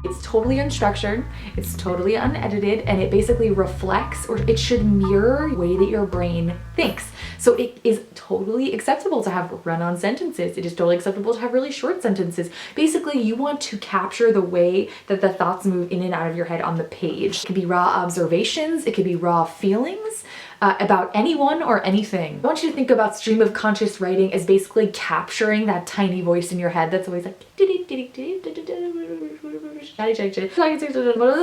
It's totally unstructured, it's totally unedited, and it basically reflects, or it should mirror, the way that your brain thinks. So it is totally acceptable to have run-on sentences. It is totally acceptable to have really short sentences. Basically, you want to capture the way that the thoughts move in and out of your head on the page. It could be raw observations, it could be raw feelings about anyone or anything. I want you to think about stream of conscious writing as basically capturing that tiny voice in your head that's always like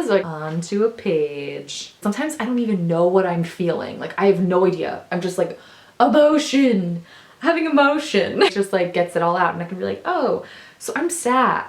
like onto a page. Sometimes I don't even know what I'm feeling. Like I have no idea. I'm just like emotion, having emotion. It just like gets it all out, and I can be like, oh, so I'm sad.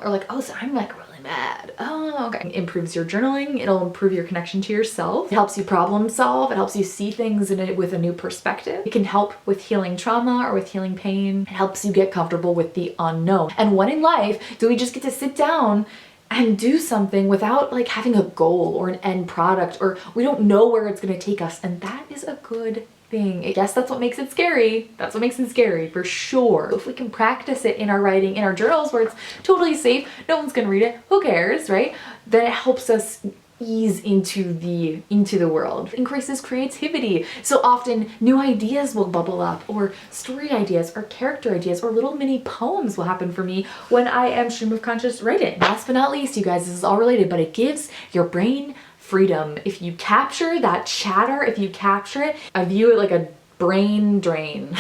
Or like, oh, so I'm like really mad. Oh, okay. It improves your journaling. It'll improve your connection to yourself. It helps you problem solve. It helps you see things with a new perspective. It can help with healing trauma or with healing pain. It helps you get comfortable with the unknown. And when in life do we just get to sit down and do something without like having a goal or an end product, or we don't know where it's going to take us? And that is a good thing. I guess that's what makes it scary. That's what makes it scary for sure. If we can practice it in our writing, in our journals, where it's totally safe, no one's gonna read it, who cares, right? Then it helps us ease into the world. It increases creativity. So often new ideas will bubble up, or story ideas, or character ideas, or little mini poems will happen for me when I am stream of conscious writing. Last but not least, you guys, this is all related, but it gives your brain freedom. If you capture that chatter, if you capture it, I view it like a brain drain.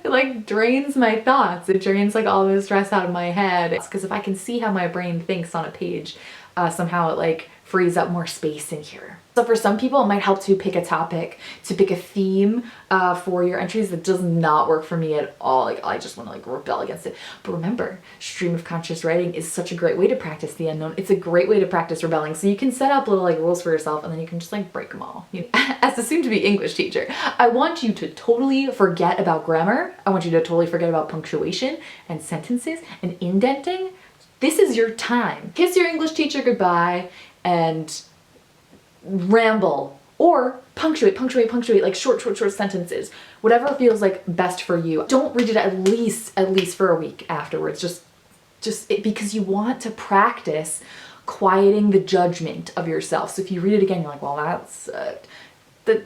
It like drains my thoughts. It drains like all the stress out of my head. It's because if I can see how my brain thinks on a page, somehow it like frees up more space in here. So for some people, it might help to pick a topic, to pick a theme for your entries. That does not work for me at all. Like I just want to like rebel against it. But remember, stream of conscious writing is such a great way to practice the unknown. It's a great way to practice rebelling. So you can set up little like rules for yourself, and then you can just like break them all. You know? As the soon-to-be English teacher, I want you to totally forget about grammar. I want you to totally forget about punctuation and sentences and indenting. This is your time. Kiss your English teacher goodbye and ramble, or punctuate, like short sentences. Whatever feels like best for you. Don't read it at least for a week afterwards. Because you want to practice quieting the judgment of yourself. So if you read it again, you're like, well, that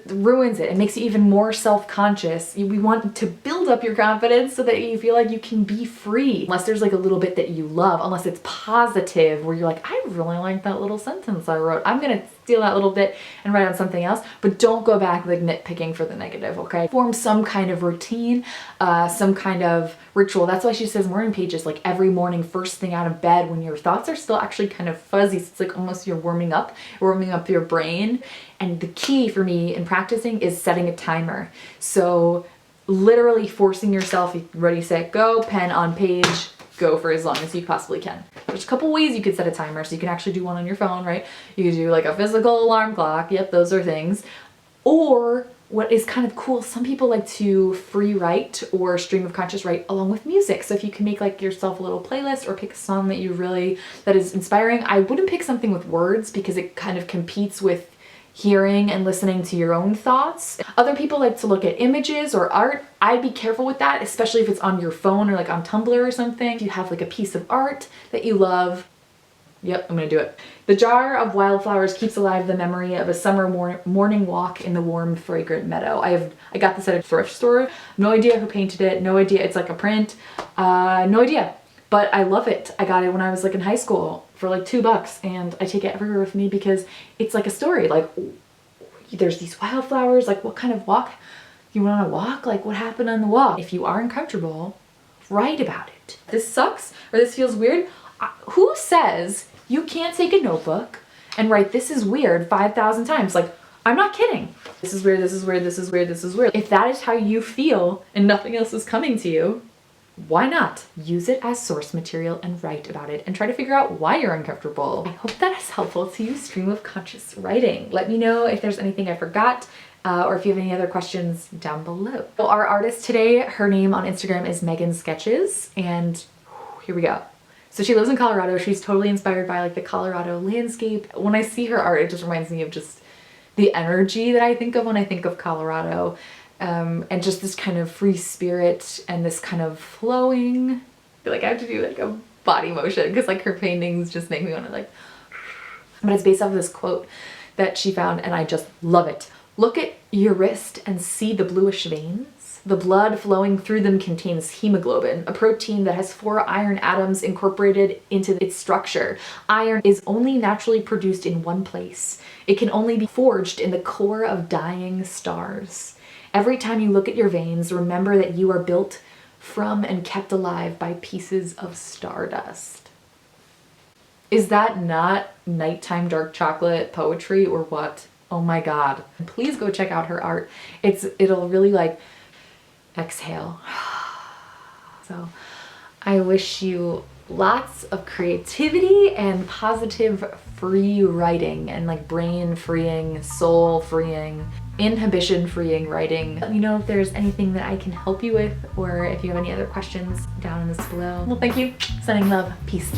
ruins it. It makes you even more self-conscious. We want to build up your confidence so that you feel like you can be free. Unless there's like a little bit that you love, unless it's positive, where you're like, I really like that little sentence I wrote. I'm gonna steal that little bit and write on something else. But don't go back like nitpicking for the negative, okay? Form some kind of routine, some kind of ritual. That's why she says morning pages, like every morning, first thing out of bed, when your thoughts are still actually kind of fuzzy. So it's like almost you're warming up your brain. And the key for me in practicing is setting a timer. So literally forcing yourself, ready, set, go, pen on page, go for as long as you possibly can. There's a couple ways you could set a timer. So you can actually do one on your phone, right? You could do like a physical alarm clock. Yep, those are things. Or what is kind of cool, some people like to free write or stream of conscious write along with music. So if you can make like yourself a little playlist or pick a song that is inspiring. I wouldn't pick something with words because it kind of competes with hearing and listening to your own thoughts. Other people like to look at images or art. I'd be careful with that, especially if it's on your phone or like on Tumblr or something. If you have like a piece of art that you love, yep, I'm gonna do it. The jar of wildflowers keeps alive the memory of a summer morning walk in the warm, fragrant meadow. I got this at a thrift store. No idea who painted it. No idea. It's like a print. No idea. But I love it. I got it when I was like in high school for like $2, and I take it everywhere with me because it's like a story. Like there's these wildflowers. Like what kind of walk? You went on a walk? Like what happened on the walk? If you are uncomfortable, write about it. This sucks or this feels weird. Who says you can't take a notebook and write "this is weird" 5,000 times? Like, I'm not kidding. This is weird, this is weird, this is weird, this is weird. If that is how you feel and nothing else is coming to you, why not use it as source material and write about it and try to figure out why you're uncomfortable. I hope that is helpful to you, stream of conscious writing. Let me know if there's anything I forgot or if you have any other questions down below. So our artist today, her name on Instagram is Megan Sketches, and here we go. So she lives in Colorado. She's totally inspired by like the Colorado landscape. When I see her art, it just reminds me of just the energy that I think of when I think of Colorado. and just this kind of free spirit and this kind of flowing. I feel like I have to do like a body motion because like her paintings just make me want to like, but it's based off of this quote that she found and I just love it. Look at your wrist and see the bluish veins. The blood flowing through them contains hemoglobin, a protein that has 4 iron atoms incorporated into its structure. Iron is only naturally produced in one place. It can only be forged in the core of dying stars. Every time you look at your veins, remember that you are built from and kept alive by pieces of stardust. Is that not nighttime dark chocolate poetry or what? Oh my God. Please go check out her art. It'll really like exhale. So I wish you lots of creativity and positive free writing and like brain freeing, soul freeing, inhibition freeing writing. Let me know if there's anything that I can help you with or if you have any other questions down in this below. Well, thank you. Sending love. Peace.